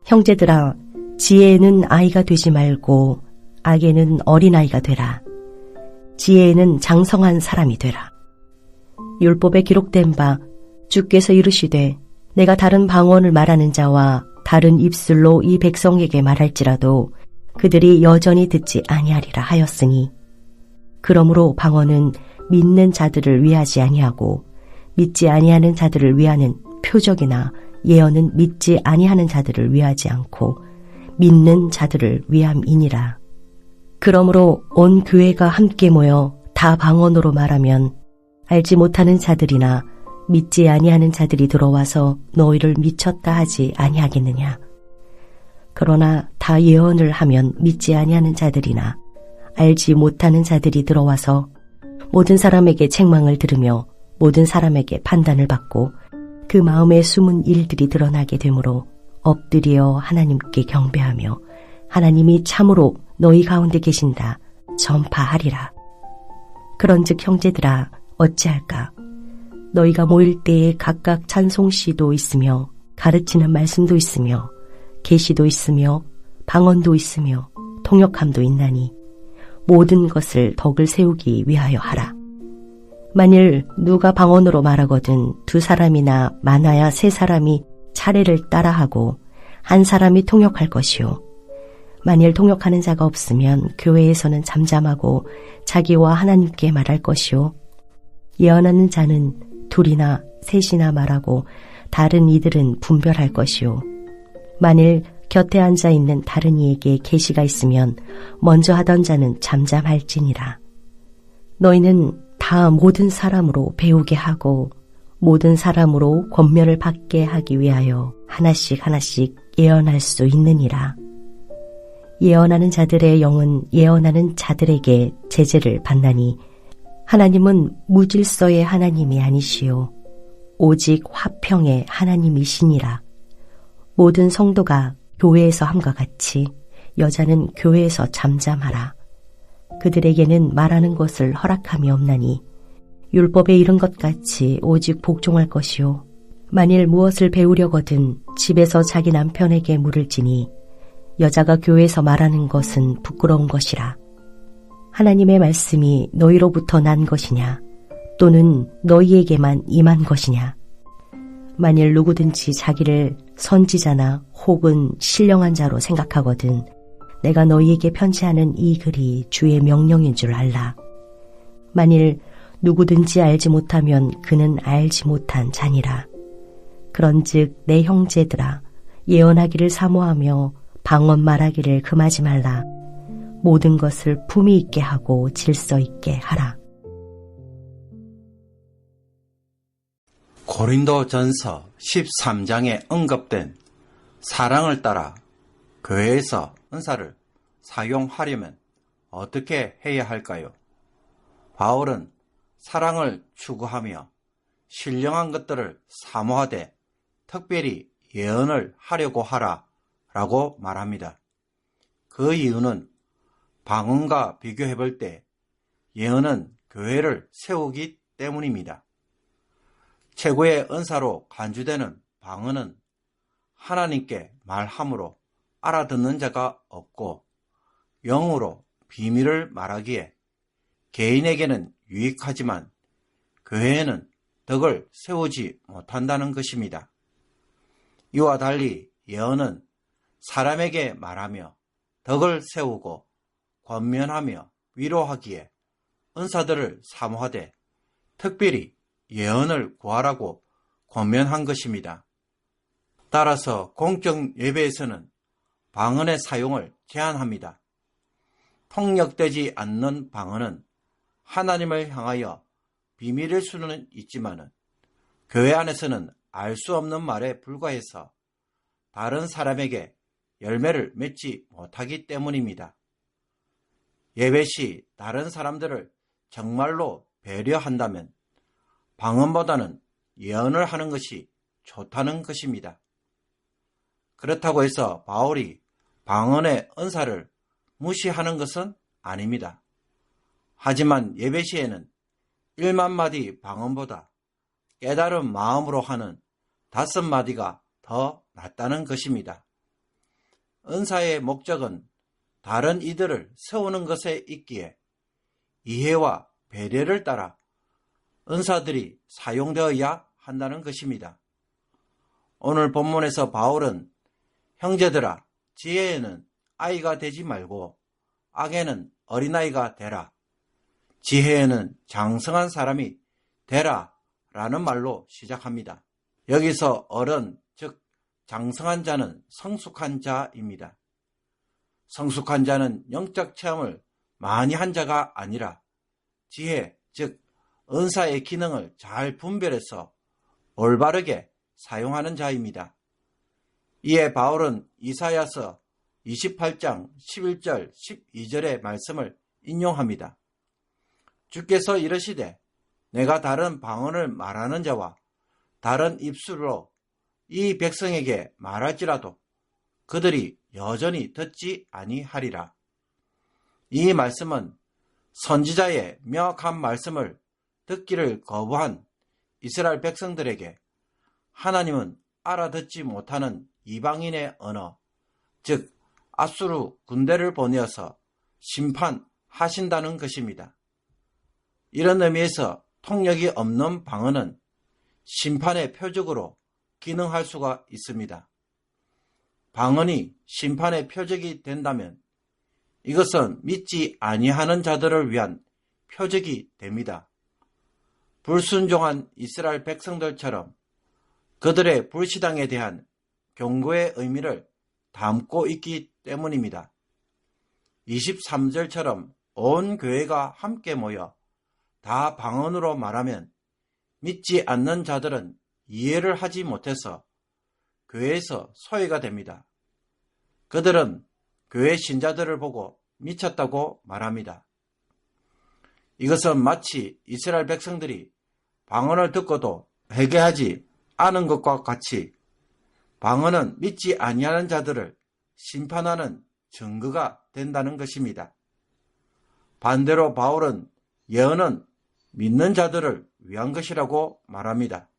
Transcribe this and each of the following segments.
형제들아, 지혜에는 아이가 되지 말고 악에는 어린아이가 되라. 지혜에는 장성한 사람이 되라. 율법에 기록된 바 주께서 이르시되 내가 다른 방언을 말하는 자와 다른 입술로 이 백성에게 말할지라도 그들이 여전히 듣지 아니하리라 하였으니, 그러므로 방언은 믿는 자들을 위하지 아니하고 믿지 아니하는 자들을 위하는 표적이나 예언은 믿지 아니하는 자들을 위하지 않고 믿는 자들을 위함이니라. 그러므로 온 교회가 함께 모여 다 방언으로 말하면 알지 못하는 자들이나 믿지 아니하는 자들이 들어와서 너희를 미쳤다 하지 아니하겠느냐. 그러나 다 예언을 하면 믿지 아니하는 자들이나 알지 못하는 자들이 들어와서 모든 사람에게 책망을 들으며 모든 사람에게 판단을 받고 그 마음에 숨은 일들이 드러나게 되므로 엎드려 하나님께 경배하며 하나님이 참으로 너희 가운데 계신다 전파하리라. 그런즉 형제들아, 어찌할까? 너희가 모일 때에 각각 찬송시도 있으며 가르치는 말씀도 있으며 계시도 있으며 방언도 있으며 통역함도 있나니 모든 것을 덕을 세우기 위하여 하라. 만일 누가 방언으로 말하거든 두 사람이나 많아야 세 사람이 차례를 따라하고 한 사람이 통역할 것이요. 만일 통역하는 자가 없으면 교회에서는 잠잠하고 자기와 하나님께 말할 것이요. 예언하는 자는 둘이나 셋이나 말하고 다른 이들은 분별할 것이요. 만일 곁에 앉아 있는 다른 이에게 계시가 있으면 먼저 하던 자는 잠잠할지니라. 너희는 다 모든 사람으로 배우게 하고 모든 사람으로 권면을 받게 하기 위하여 하나씩 하나씩 예언할 수 있느니라. 예언하는 자들의 영은 예언하는 자들에게 제재를 받나니 하나님은 무질서의 하나님이 아니시요 오직 화평의 하나님이시니라. 모든 성도가 교회에서 함과 같이 여자는 교회에서 잠잠하라. 그들에게는 말하는 것을 허락함이 없나니 율법에 이른 것 같이 오직 복종할 것이요. 만일 무엇을 배우려거든 집에서 자기 남편에게 물을지니 여자가 교회에서 말하는 것은 부끄러운 것이라. 하나님의 말씀이 너희로부터 난 것이냐 또는 너희에게만 임한 것이냐. 만일 누구든지 자기를 선지자나 혹은 신령한 자로 생각하거든 내가 너희에게 편지하는 이 글이 주의 명령인 줄 알라. 만일 누구든지 알지 못하면 그는 알지 못한 자니라. 그런즉 내 형제들아, 예언하기를 사모하며 방언 말하기를 금하지 말라. 모든 것을 품위 있게 하고 질서 있게 하라. 고린도전서 13장에 언급된 사랑을 따라 교회에서 은사를 사용하려면 어떻게 해야 할까요? 바울은 사랑을 추구하며 신령한 것들을 사모하되 특별히 예언을 하려고 하라 라고 말합니다. 그 이유는 방언과 비교해 볼 때 예언은 교회를 세우기 때문입니다. 최고의 은사로 간주되는 방언은 하나님께 말함으로 알아듣는 자가 없고 영으로 비밀을 말하기에 개인에게는 유익하지만 교회에는 덕을 세우지 못한다는 것입니다. 이와 달리 예언은 사람에게 말하며 덕을 세우고 권면하며 위로하기에 은사들을 사모하되 특별히 예언을 구하라고 권면한 것입니다. 따라서 공적 예배에서는 방언의 사용을 제한합니다. 폭력되지 않는 방언은 하나님을 향하여 비밀일 수는 있지만 교회 안에서는 알 수 없는 말에 불과해서 다른 사람에게 열매를 맺지 못하기 때문입니다. 예배 시 다른 사람들을 정말로 배려한다면 방언보다는 예언을 하는 것이 좋다는 것입니다. 그렇다고 해서 바울이 방언의 은사를 무시하는 것은 아닙니다. 하지만 예배 시에는 1만 마디 방언보다 깨달은 마음으로 하는 5마디가 더 낫다는 것입니다. 은사의 목적은 다른 이들을 세우는 것에 있기에 이해와 배려를 따라 은사들이 사용되어야 한다는 것입니다. 오늘 본문에서 바울은 형제들아, 지혜에는 아이가 되지 말고 악에는 어린아이가 되라. 지혜에는 장성한 사람이 되라 라는 말로 시작합니다. 여기서 어른, 즉 장성한 자는 성숙한 자입니다. 성숙한 자는 영적 체험을 많이 한 자가 아니라 지혜, 즉 은사의 기능을 잘 분별해서 올바르게 사용하는 자입니다. 이에 바울은 이사야서 28장 11절 12절의 말씀을 인용합니다. 주께서 이르시되 내가 다른 방언을 말하는 자와 다른 입술로 이 백성에게 말할지라도 그들이 여전히 듣지 아니하리라. 이 말씀은 선지자의 명확한 말씀을 듣기를 거부한 이스라엘 백성들에게 하나님은 알아듣지 못하는 이방인의 언어, 즉 아수르 군대를 보내어서 심판하신다는 것입니다. 이런 의미에서 통역이 없는 방언은 심판의 표적으로 기능할 수가 있습니다. 방언이 심판의 표적이 된다면 이것은 믿지 아니하는 자들을 위한 표적이 됩니다. 불순종한 이스라엘 백성들처럼 그들의 불신앙에 대한 경고의 의미를 담고 있기 때문입니다. 23절처럼 온 교회가 함께 모여 다 방언으로 말하면 믿지 않는 자들은 이해를 하지 못해서 교회에서 소외가 됩니다. 그들은 교회 신자들을 보고 미쳤다고 말합니다. 이것은 마치 이스라엘 백성들이 방언을 듣고도 회개하지 않은 것과 같이 방언은 믿지 아니하는 자들을 심판하는 증거가 된다는 것입니다. 반대로 바울은 예언은 믿는 자들을 위한 것이라고 말합니다.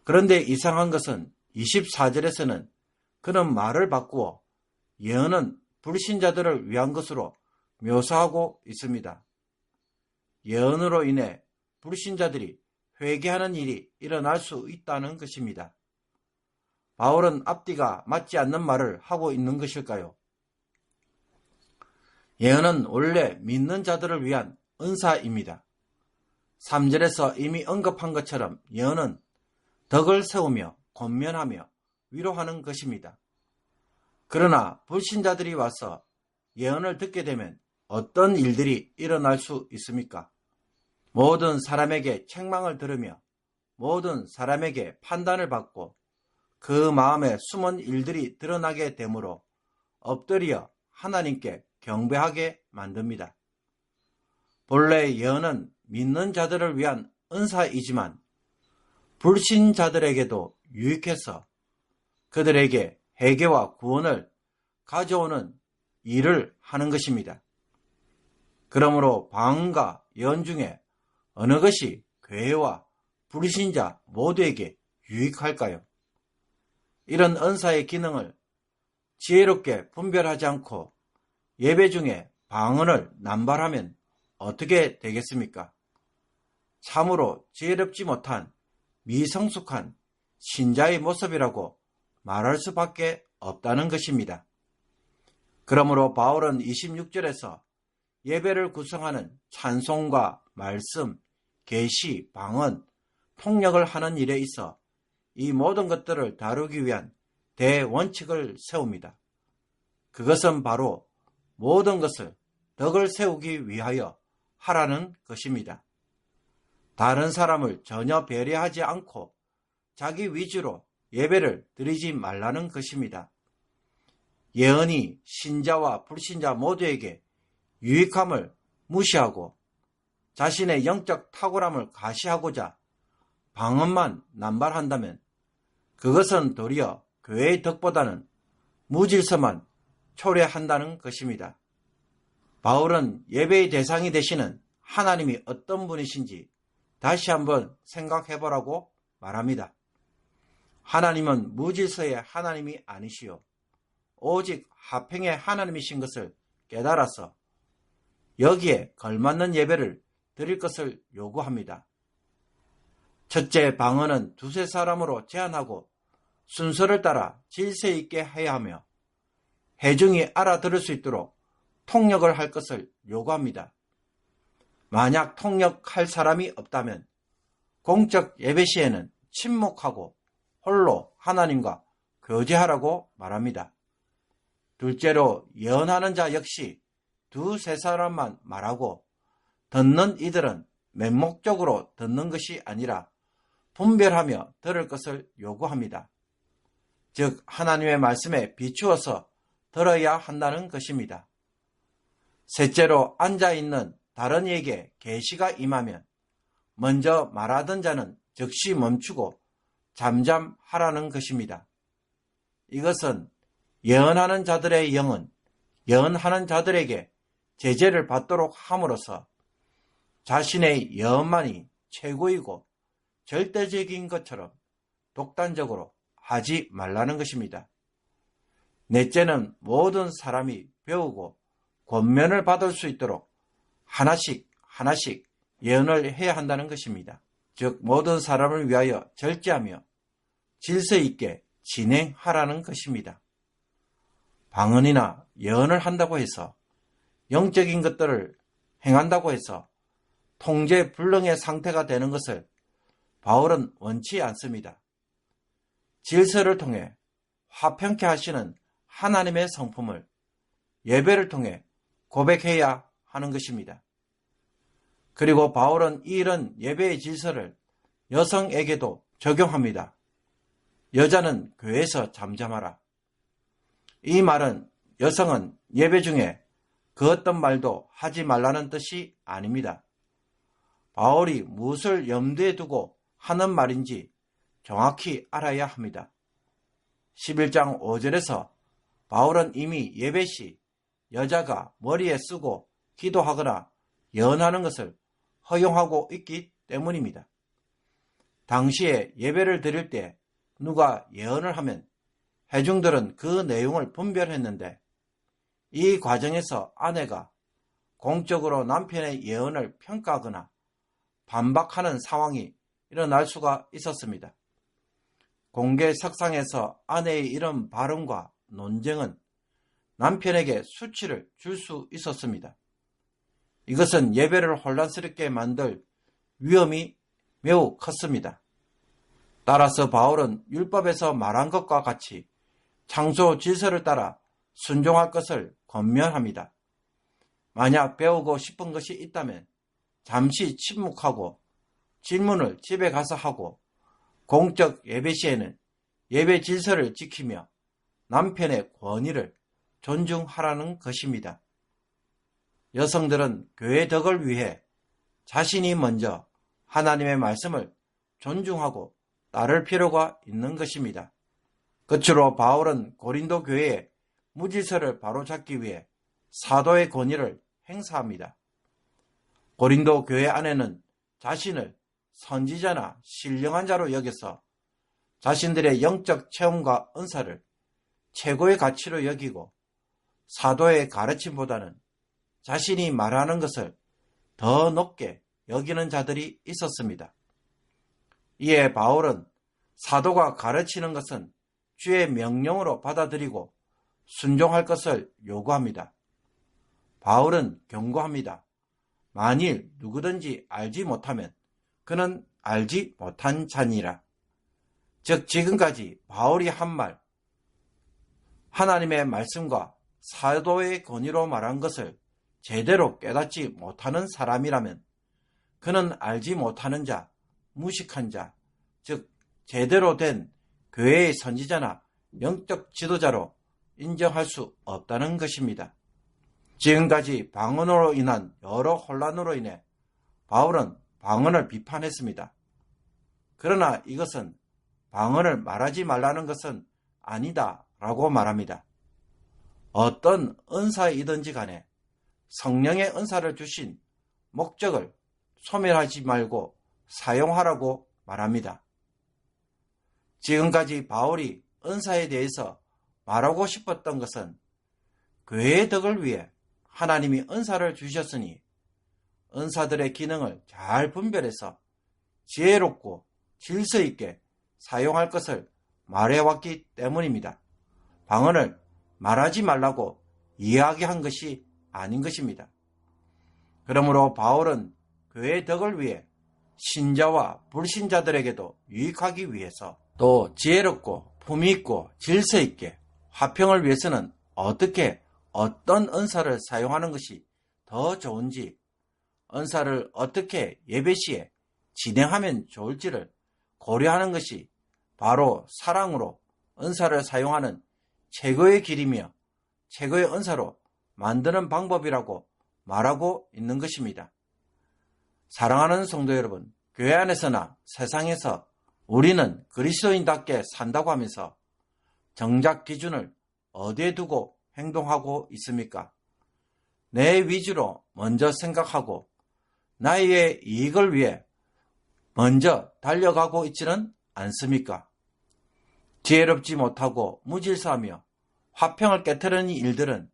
그런데 이상한 것은 24절에서는 그는 말을 바꾸어 예언은 불신자들을 위한 것으로 묘사하고 있습니다. 예언으로 인해 불신자들이 회개하는 일이 일어날 수 있다는 것입니다. 바울은 앞뒤가 맞지 않는 말을 하고 있는 것일까요? 예언은 원래 믿는 자들을 위한 은사입니다. 3절에서 이미 언급한 것처럼 예언은 덕을 세우며 권면하며 위로하는 것입니다. 그러나 불신자들이 와서 예언을 듣게 되면 어떤 일들이 일어날 수 있습니까? 모든 사람에게 책망을 들으며 모든 사람에게 판단을 받고 그 마음에 숨은 일들이 드러나게 되므로 엎드려 하나님께 경배하게 만듭니다. 본래 예언은 믿는 자들을 위한 은사이지만 불신자들에게도 유익해서 그들에게 회개와 구원을 가져오는 일을 하는 것입니다. 그러므로 방언과 예언 중에 어느 것이 교회와 불신자 모두에게 유익할까요? 이런 은사의 기능을 지혜롭게 분별하지 않고 예배 중에 방언을 남발하면 어떻게 되겠습니까? 참으로 지혜롭지 못한 미성숙한 신자의 모습이라고 말할 수밖에 없다는 것입니다. 그러므로 바울은 26절에서 예배를 구성하는 찬송과 말씀, 계시, 방언, 통역을 하는 일에 있어 이 모든 것들을 다루기 위한 대원칙을 세웁니다. 그것은 바로 모든 것을 덕을 세우기 위하여 하라는 것입니다. 다른 사람을 전혀 배려하지 않고 자기 위주로 예배를 드리지 말라는 것입니다. 예언이 신자와 불신자 모두에게 유익함을 무시하고 자신의 영적 탁월함을 가시하고자 방언만 남발한다면 그것은 도리어 교회의 덕보다는 무질서만 초래한다는 것입니다. 바울은 예배의 대상이 되시는 하나님이 어떤 분이신지 다시 한번 생각해보라고 말합니다. 하나님은 무질서의 하나님이 아니시오. 오직 화평의 하나님이신 것을 깨달아서 여기에 걸맞는 예배를 드릴 것을 요구합니다. 첫째, 방언은 두세 사람으로 제한하고 순서를 따라 질서 있게 해야 하며 회중이 알아들을 수 있도록 통역을 할 것을 요구합니다. 만약 통역할 사람이 없다면 공적 예배 시에는 침묵하고 홀로 하나님과 교제하라고 말합니다. 둘째로 예언하는 자 역시 두세 사람만 말하고 듣는 이들은 맹목적으로 듣는 것이 아니라 분별하며 들을 것을 요구합니다. 즉 하나님의 말씀에 비추어서 들어야 한다는 것입니다. 셋째로 앉아있는 다른 이에게 계시가 임하면 먼저 말하던 자는 즉시 멈추고 잠잠하라는 것입니다. 이것은 예언하는 자들의 영은 예언하는 자들에게 제재를 받도록 함으로써 자신의 예언만이 최고이고 절대적인 것처럼 독단적으로 하지 말라는 것입니다. 넷째는 모든 사람이 배우고 권면을 받을 수 있도록 하나씩 예언을 해야 한다는 것입니다. 즉 모든 사람을 위하여 절제하며 질서 있게 진행하라는 것입니다. 방언이나 예언을 한다고 해서 영적인 것들을 행한다고 해서 통제불능의 상태가 되는 것을 바울은 원치 않습니다. 질서를 통해 화평케 하시는 하나님의 성품을 예배를 통해 고백해야 하는 것입니다. 그리고 바울은 이런 예배의 질서를 여성에게도 적용합니다. 여자는 교회에서 잠잠하라. 이 말은 여성은 예배 중에 그 어떤 말도 하지 말라는 뜻이 아닙니다. 바울이 무엇을 염두에 두고 하는 말인지 정확히 알아야 합니다. 11장 5절에서 바울은 이미 예배 시 여자가 머리에 쓰고 기도하거나 예언하는 것을 허용하고 있기 때문입니다. 당시에 예배를 드릴 때 누가 예언을 하면 회중들은 그 내용을 분별했는데 이 과정에서 아내가 공적으로 남편의 예언을 평가하거나 반박하는 상황이 일어날 수가 있었습니다. 공개 석상에서 아내의 이런 발언과 논쟁은 남편에게 수치를 줄 수 있었습니다. 이것은 예배를 혼란스럽게 만들 위험이 매우 컸습니다. 따라서 바울은 율법에서 말한 것과 같이 창조 질서를 따라 순종할 것을 권면합니다. 만약 배우고 싶은 것이 있다면 잠시 침묵하고 질문을 집에 가서 하고 공적 예배 시에는 예배 질서를 지키며 남편의 권위를 존중하라는 것입니다. 여성들은 교회 덕을 위해 자신이 먼저 하나님의 말씀을 존중하고 따를 필요가 있는 것입니다. 끝으로 바울은 고린도 교회의 무질서를 바로잡기 위해 사도의 권위를 행사합니다. 고린도 교회 안에는 자신을 선지자나 신령한 자로 여겨서 자신들의 영적 체험과 은사를 최고의 가치로 여기고 사도의 가르침보다는 자신이 말하는 것을 더 높게 여기는 자들이 있었습니다. 이에 바울은 사도가 가르치는 것은 주의 명령으로 받아들이고 순종할 것을 요구합니다. 바울은 경고합니다. 만일 누구든지 알지 못하면 그는 알지 못한 자니라. 즉 지금까지 바울이 한 말, 하나님의 말씀과 사도의 권위로 말한 것을 제대로 깨닫지 못하는 사람이라면 그는 알지 못하는 자, 무식한 자, 즉 제대로 된 교회의 선지자나 영적 지도자로 인정할 수 없다는 것입니다. 지금까지 방언으로 인한 여러 혼란으로 인해 바울은 방언을 비판했습니다. 그러나 이것은 방언을 말하지 말라는 것은 아니다라고 말합니다. 어떤 은사이든지 간에 성령의 은사를 주신 목적을 소멸하지 말고 사용하라고 말합니다. 지금까지 바울이 은사에 대해서 말하고 싶었던 것은 교회의 덕을 위해 하나님이 은사를 주셨으니 은사들의 기능을 잘 분별해서 지혜롭고 질서 있게 사용할 것을 말해왔기 때문입니다. 방언을 말하지 말라고 이야기한 것이 아닌 것입니다. 그러므로 바울은 교회의 덕을 위해 신자와 불신자들에게도 유익하기 위해서 또 지혜롭고 품위 있고 질서 있게 화평을 위해서는 어떻게 어떤 은사를 사용하는 것이 더 좋은지, 은사를 어떻게 예배 시에 진행하면 좋을지를 고려하는 것이 바로 사랑으로 은사를 사용하는 최고의 길이며 최고의 은사로 만드는 방법이라고 말하고 있는 것입니다. 사랑하는 성도 여러분, 교회 안에서나 세상에서 우리는 그리스도인답게 산다고 하면서 정작 기준을 어디에 두고 행동하고 있습니까? 내 위주로 먼저 생각하고 나의 이익을 위해 먼저 달려가고 있지는 않습니까? 지혜롭지 못하고 무질서하며 화평을 깨트리는 일들은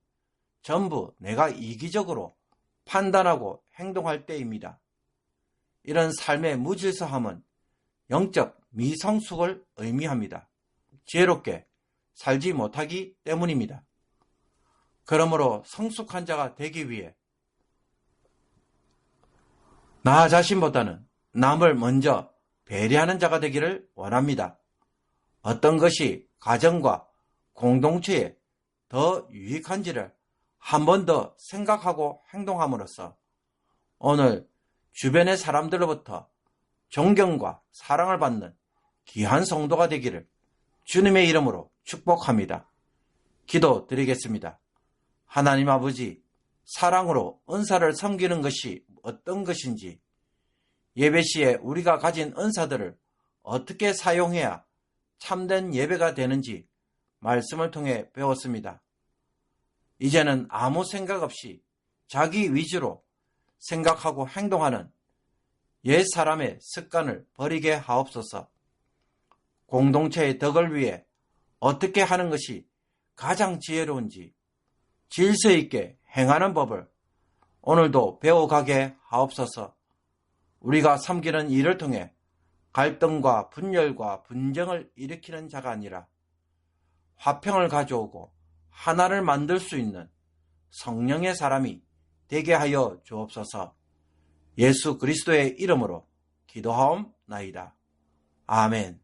전부 내가 이기적으로 판단하고 행동할 때입니다. 이런 삶의 무질서함은 영적 미성숙을 의미합니다. 지혜롭게 살지 못하기 때문입니다. 그러므로 성숙한 자가 되기 위해 나 자신보다는 남을 먼저 배려하는 자가 되기를 원합니다. 어떤 것이 가정과 공동체에 더 유익한지를 한 번 더 생각하고 행동함으로써 오늘 주변의 사람들로부터 존경과 사랑을 받는 귀한 성도가 되기를 주님의 이름으로 축복합니다. 기도드리겠습니다. 하나님 아버지, 사랑으로 은사를 섬기는 것이 어떤 것인지, 예배 시에 우리가 가진 은사들을 어떻게 사용해야 참된 예배가 되는지 말씀을 통해 배웠습니다. 이제는 아무 생각 없이 자기 위주로 생각하고 행동하는 옛 사람의 습관을 버리게 하옵소서. 공동체의 덕을 위해 어떻게 하는 것이 가장 지혜로운지 질서 있게 행하는 법을 오늘도 배워가게 하옵소서. 우리가 섬기는 일을 통해 갈등과 분열과 분쟁을 일으키는 자가 아니라 화평을 가져오고 하나를 만들 수 있는 성령의 사람이 되게 하여 주옵소서. 예수 그리스도의 이름으로 기도하옵나이다. 아멘.